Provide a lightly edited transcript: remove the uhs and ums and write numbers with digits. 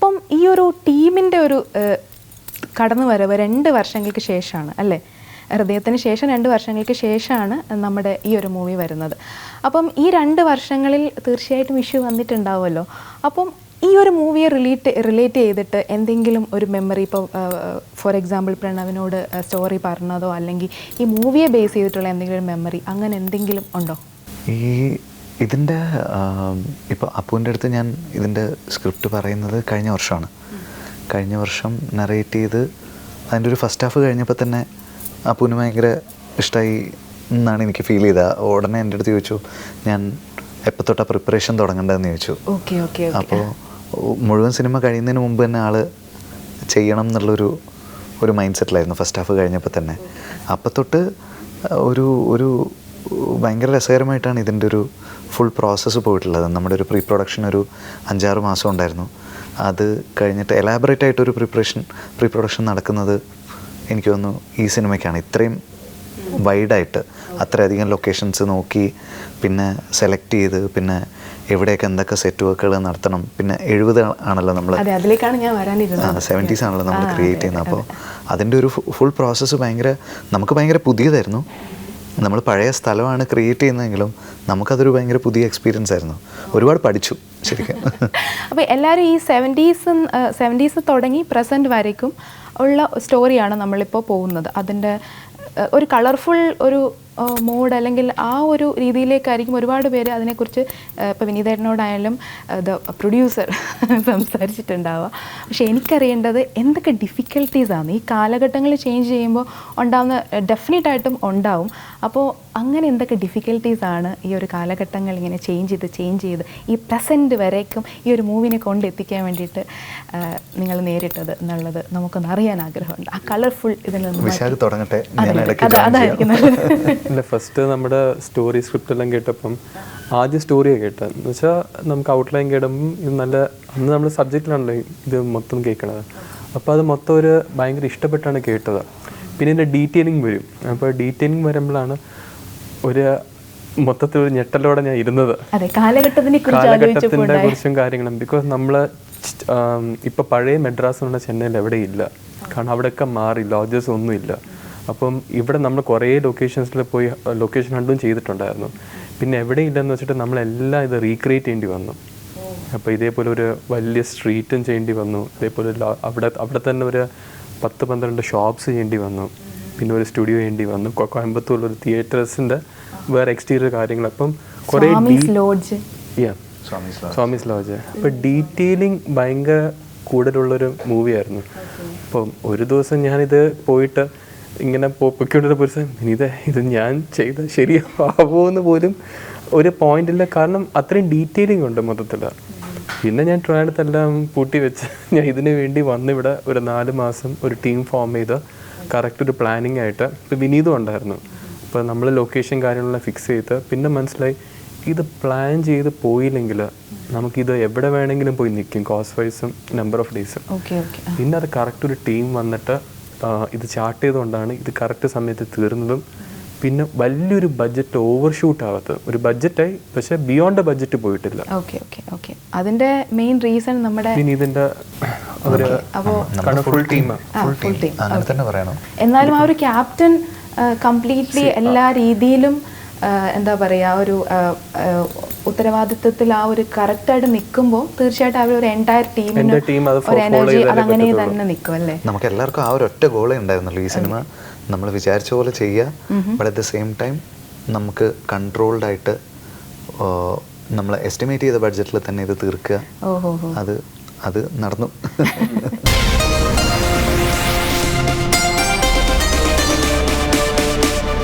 അപ്പം ഈ ഒരു ടീമിൻ്റെ ഒരു കടന്നു വരവ് 2 വർഷങ്ങൾക്ക് ശേഷമാണ് അല്ലേ? ഹൃദയത്തിന് ശേഷം 2 വർഷങ്ങൾക്ക് ശേഷമാണ് നമ്മുടെ ഈ ഒരു മൂവി വരുന്നത്. അപ്പം ഈ 2 വർഷങ്ങളിൽ തീർച്ചയായിട്ടും ഇഷ്യൂ വന്നിട്ടുണ്ടാവുമല്ലോ. അപ്പം ഈ ഒരു മൂവിയെ റിലേറ്റ് ചെയ്തിട്ട് എന്തെങ്കിലും ഒരു മെമ്മറി, ഇപ്പോൾ ഫോർ എക്സാമ്പിൾ പ്രണവിനോട് സ്റ്റോറി പറഞ്ഞതോ അല്ലെങ്കിൽ ഈ മൂവിയെ ബേസ് ചെയ്തിട്ടുള്ള എന്തെങ്കിലും ഒരു മെമ്മറി അങ്ങനെ എന്തെങ്കിലും ഉണ്ടോ? ഇതിൻ്റെ ഇപ്പോൾ അപ്പുവിൻ്റെ അടുത്ത് ഞാൻ ഇതിൻ്റെ സ്ക്രിപ്റ്റ് പറയുന്നത് കഴിഞ്ഞ വർഷമാണ്. കഴിഞ്ഞ വർഷം നറേറ്റ് ചെയ്ത് അതിൻ്റെ ഒരു ഫസ്റ്റ് ഹാഫ് കഴിഞ്ഞപ്പോൾ തന്നെ അപ്പുവിന് ഭയങ്കര ഇഷ്ടമായി എന്നാണ് എനിക്ക് ഫീൽ ചെയ്തത്. ഉടനെ എൻ്റെ അടുത്ത് ചോദിച്ചു, ഞാൻ എപ്പോൾ തൊട്ടാ പ്രിപ്പറേഷൻ തുടങ്ങേണ്ടതെന്ന് ചോദിച്ചു. അപ്പോൾ മുഴുവൻ സിനിമ കഴിയുന്നതിന് മുമ്പ് തന്നെ ആൾ ചെയ്യണം എന്നുള്ളൊരു മൈൻഡ് സെറ്റിലായിരുന്നു ഫസ്റ്റ് ഹാഫ് കഴിഞ്ഞപ്പോൾ തന്നെ. അപ്പം തൊട്ട് ഒരു ഭയങ്കര രസകരമായിട്ടാണ് ഇതിൻ്റെ ഒരു ഫുൾ പ്രോസസ്സ് പോയിട്ടുള്ളത്. നമ്മുടെ ഒരു പ്രീ പ്രൊഡക്ഷൻ ഒരു 5-6 മാസം ഉണ്ടായിരുന്നു. അത് കഴിഞ്ഞിട്ട് എലാബറേറ്റ് ആയിട്ടൊരു പ്രീ പ്രൊഡക്ഷൻ നടക്കുന്നത് എനിക്ക് തോന്നുന്നു ഈ സിനിമയ്ക്കാണ്. ഇത്രയും വൈഡായിട്ട് അത്രയധികം ലൊക്കേഷൻസ് നോക്കി പിന്നെ സെലക്ട് ചെയ്ത് പിന്നെ എവിടെയൊക്കെ എന്തൊക്കെ സെറ്റ് വർക്കുകൾ നടത്തണം. പിന്നെ 70 ആണല്ലോ നമ്മൾ, 70s ആണല്ലോ നമ്മൾ ക്രിയേറ്റ് ചെയ്യുന്നത്. അപ്പോൾ അതിൻ്റെ ഒരു ഫുൾ പ്രോസസ്സ് നമുക്ക് ഭയങ്കര പുതിയതായിരുന്നു. നമ്മൾ പഴയ സ്ഥലമാണ് ക്രിയേറ്റ് ചെയ്യുന്നതെങ്കിലും നമുക്കതൊരു ഭയങ്കര പുതിയ എക്സ്പീരിയൻസ് ആയിരുന്നു. ഒരുപാട് പഠിച്ചു ശരിക്കും. അപ്പോൾ എല്ലാവരും ഈ 70s തുടങ്ങി പ്രസൻറ്റ് വരയ്ക്കും ഉള്ള സ്റ്റോറിയാണ് നമ്മളിപ്പോൾ പോകുന്നത്. അതിൻ്റെ ഒരു കളർഫുൾ ഒരു മോഡ് അല്ലെങ്കിൽ ആ ഒരു രീതിയിലേക്കായിരിക്കും ഒരുപാട് പേര് അതിനെക്കുറിച്ച് ഇപ്പോൾ വിനീതേട്ടനോടായാലും പ്രൊഡ്യൂസർ സംസാരിച്ചിട്ടുണ്ടാവുക. പക്ഷേ എനിക്കറിയേണ്ടത് എന്തൊക്കെ ഡിഫിക്കൽട്ടീസാണ് ഈ കാലഘട്ടങ്ങൾ ചേഞ്ച് ചെയ്യുമ്പോൾ ഉണ്ടാകുന്ന, ഡെഫിനറ്റായിട്ടും ഉണ്ടാവും. അപ്പോൾ അങ്ങനെ എന്തൊക്കെ ഡിഫിക്കൽട്ടീസാണ് ഈ ഒരു കാലഘട്ടങ്ങൾ ഇങ്ങനെ ചേഞ്ച് ചെയ്ത് ഈ പ്രസൻറ്റ് വരേക്കും ഈ ഒരു മൂവിനെ കൊണ്ടെത്തിക്കാൻ വേണ്ടിയിട്ട് നിങ്ങൾ നേരിട്ടത് എന്നുള്ളത് നമുക്കൊന്ന് അറിയാൻ ആഗ്രഹമുണ്ട്. ആ കളർഫുൾ ഇതിൽ നിന്ന് തുടങ്ങട്ടെ. അതായിരിക്കും ഇല്ല, ഫസ്റ്റ് നമ്മുടെ സ്റ്റോറി സ്ക്രിപ്റ്റ് എല്ലാം കേട്ടപ്പം ആദ്യം സ്റ്റോറിയാണ് കേട്ടത്. എന്ന് വെച്ചാൽ നമുക്ക് ഔട്ട്ലൈൻ കേടുമ്പം ഇത് നല്ല, അന്ന് നമ്മൾ സബ്ജക്റ്റിലാണല്ലോ ഇത് മൊത്തം കേൾക്കണത്. അപ്പോൾ അത് മൊത്തം ഒരു ഭയങ്കര ഇഷ്ടപ്പെട്ടാണ് കേട്ടത്. പിന്നെ ഇതിൻ്റെ ഡീറ്റെയിലിംഗ് വരും. അപ്പോൾ ഡീറ്റെയിലിംഗ് വരുമ്പോഴാണ് ഒരു മൊത്തത്തിൽ ഒരു ഞെട്ടലോടെ ഞാൻ ഇരുന്നത്, കാലഘട്ടത്തിനെ കുറിച്ചും കാര്യങ്ങളും. ബിക്കോസ് നമ്മൾ ഇപ്പോൾ പഴയ മെഡ്രാസ് എന്ന് പറഞ്ഞാൽ ചെന്നൈയിൽ എവിടെയില്ല. കാരണം അവിടെയൊക്കെ മാറി, ലോഡ്ജസ് ഒന്നുമില്ല. അപ്പം ഇവിടെ നമ്മൾ കുറേ ലൊക്കേഷൻസിൽ പോയി ലൊക്കേഷൻ ഹണ്ടും ചെയ്തിട്ടുണ്ടായിരുന്നു. പിന്നെ എവിടെയില്ലെന്ന് വെച്ചിട്ട് നമ്മളെല്ലാം ഇത് റീക്രിയേറ്റ് ചെയ്യേണ്ടി വന്നു. അപ്പോൾ ഇതേപോലെ ഒരു വലിയ സ്ട്രീറ്റും ചെയ്യേണ്ടി വന്നു. ഇതേപോലെ അവിടെ തന്നെ ഒരു 10-12 ഷോപ്സ് ചെയ്യേണ്ടി വന്നു. പിന്നെ ഒരു സ്റ്റുഡിയോ ചെയ്യേണ്ടി വന്നു. കോയമ്പത്തൂരിലൊരു തിയേറ്റേഴ്സിൻ്റെ വേറെ എക്സ്റ്റീരിയർ കാര്യങ്ങൾ. അപ്പം കുറേ സ്വാമീസ് ലോഡ്ജ്. അപ്പോൾ ഡീറ്റെയിലിംഗ് ഭയങ്കര കൂടുതലുള്ളൊരു മൂവിയായിരുന്നു. അപ്പം ഒരു ദിവസം ഞാനിത് പോയിട്ട് ഇങ്ങനെ പൊയ്ക്കൊണ്ടിരുന്ന പുരുഷൻ ഇത് ഞാൻ ചെയ്ത ശരിയാവോ എന്ന് പോലും ഒരു പോയിന്റില്ല. കാരണം അത്രയും ഡീറ്റെയിലിംഗ് ഉണ്ട് മൊത്തത്തിൽ. പിന്നെ ഞാൻ ട്രയലത്തെല്ലാം പൂട്ടി വെച്ച് ഞാൻ ഇതിനു വേണ്ടി വന്നിവിടെ ഒരു 4 മാസം ഒരു ടീം ഫോം ചെയ്ത് കറക്റ്റ് ഒരു പ്ലാനിങ് ആയിട്ട്. ഇപ്പോൾ വിനീതും ഉണ്ടായിരുന്നു. അപ്പോൾ നമ്മൾ ലൊക്കേഷൻ കാര്യങ്ങളെല്ലാം ഫിക്സ് ചെയ്ത് പിന്നെ മനസ്സിലായി ഇത് പ്ലാൻ ചെയ്ത് പോയില്ലെങ്കിൽ നമുക്കിത് എവിടെ വേണമെങ്കിലും പോയി നിൽക്കും, കോസ്റ്റ് വൈസും നമ്പർ ഓഫ് ഡേയ്സും. പിന്നെ അത് കറക്റ്റ് ഒരു ടീം വന്നിട്ട് ഇത് ചാർട്ട് ചെയ്തുകൊണ്ടാണ് ഇത് കറക്റ്റ് സമയത്ത് തീർന്നതും. പിന്നെ വലിയൊരു ബഡ്ജറ്റ് ഓവർഷൂട്ട് ആവാത്തത്. ഒരു ബഡ്ജറ്റായി, പക്ഷേ ബിയോണ്ട് ബഡ്ജറ്റ് പോയിട്ടില്ല. അതിന്റെ മെയിൻ റീസൺ നമ്മുടെ ഇതിന്റെ ഫുൾ ടീം. എന്നാലും ആ ഒരു ക്യാപ്റ്റൻ കംപ്ലീറ്റ്ലി എല്ലാ രീതിയിലും എന്താ പറയുക, ഒരു ഉത്തരവാദിത്വത്തിൽ ആ ഒരു കറക്റ്റായിട്ട് നിൽക്കുമ്പോൾ തീർച്ചയായിട്ടും അവർ ഒരു എൻറ്റയർ ടീമിന് ഒരു എനർജി അതങ്ങനെ തന്നെ നിൽക്കും അല്ലേ. നമുക്ക് എല്ലാവർക്കും ആ ഒരു ഒറ്റ ഗോളേ ഉണ്ടായിരുന്നുള്ളൂ, ഈ സിനിമ നമ്മൾ വിചാരിച്ച പോലെ ചെയ്യുക. But at the same time നമുക്ക് കൺട്രോൾഡ് ആയിട്ട് നമ്മൾ എസ്റ്റിമേറ്റ് ചെയ്ത ബഡ്ജറ്റിൽ തന്നെ ഇത് തീർക്കുക. അത് നടന്നു.